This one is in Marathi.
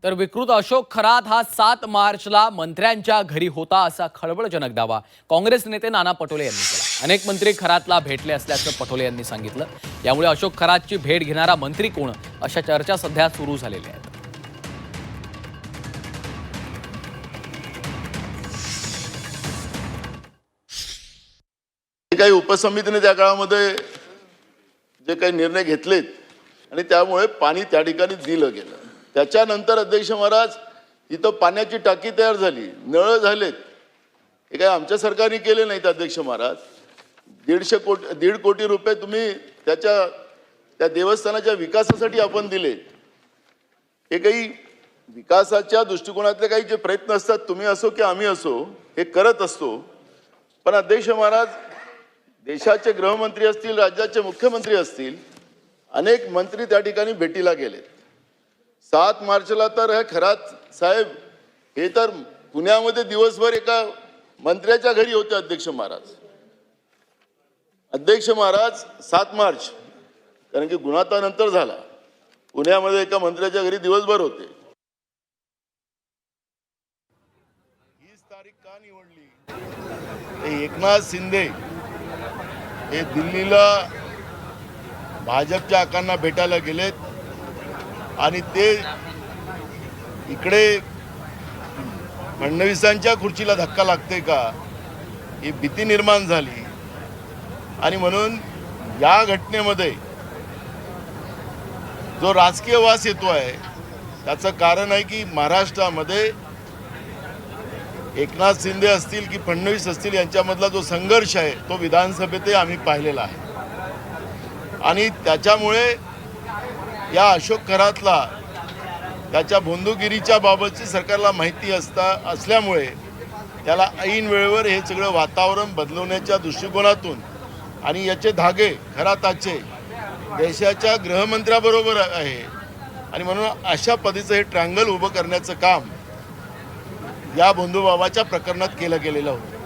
तर विकृत अशोक खरात हा 7 मार्चला मंत्र्यांच्या घरी होता असा खळबळजनक दावा काँग्रेस नेते नाना पटोले यांनी केला। अनेक मंत्री खरातला भेटले असल्याचं पटोले यांनी सांगितलं। यामुळे अशोक खरातची भेट घेणारा मंत्री कोण अशा चर्चा सध्या सुरू झालेल्या आहेत। काही उपसमितीने त्या काळामध्ये जे काही निर्णय घेतलेत आणि त्यामुळे पाणी त्या ठिकाणी दिलं गेलं। त्याच्यानंतर अध्यक्ष महाराज इथं पाण्याची टाकी तयार झाली, नळ झालेत। हे काय आमच्या सरकारने केले नाहीत अध्यक्ष महाराज। 1.5 कोटी रुपये तुम्ही त्या देवस्थानाच्या विकासासाठी आपण दिले। हे काही विकासाच्या दृष्टिकोनातले काही जे प्रयत्न असतात, तुम्ही असो की आम्ही असो, हे करत असतो। पण अध्यक्ष महाराज, देशाचे गृहमंत्री असतील, राज्याचे मुख्यमंत्री असतील, अनेक मंत्री त्या ठिकाणी भेटीला गेलेत। 7 मार्चला तर हे खरात साहेब हे तर पुण्यामध्ये दिवसभर एका मंत्र्याच्या घरी होते अध्यक्ष महाराज। 7 मार्च, कारण की गुन्हा नंतर झाला, पुण्यामध्ये एका मंत्र्याच्या घरी दिवसभर होते। हीच तारीख का निवडली? एकनाथ शिंदे हे दिल्लीला भाजपच्या आकांना भेटायला गेलेत आणि ते इकडे फडणवीसांच्या खुर्चीला धक्का लागते का ही भीती निर्माण झाली। आणि म्हणून या घटनेमध्ये जो राजकीय वास येतो आहे त्याचं कारण आहे की महाराष्ट्रामध्ये एकनाथ शिंदे असतील की फडणवीस असतील यांच्यामधला जो संघर्ष आहे तो विधानसभेतही आम्ही पाहिलेला आहे। आणि त्याच्यामुळे या अशोक खरातला त्याच्या बंधुगिरीच्या बाबतची सरकारला माहिती असल्यामुळे त्याला ऐन वेळेवर हे सगळं वातावरण बदलवण्याच्या दृष्टिकोनातून आणि याचे धागे खराताचे देशाच्या गृहमंत्र्याबरोबर आहे आणि म्हणून अशा पद्धतीचं हे ट्रँगल उभं करण्याचं काम या बंधुभावाच्या प्रकरणात केलं गेलेलं होतं।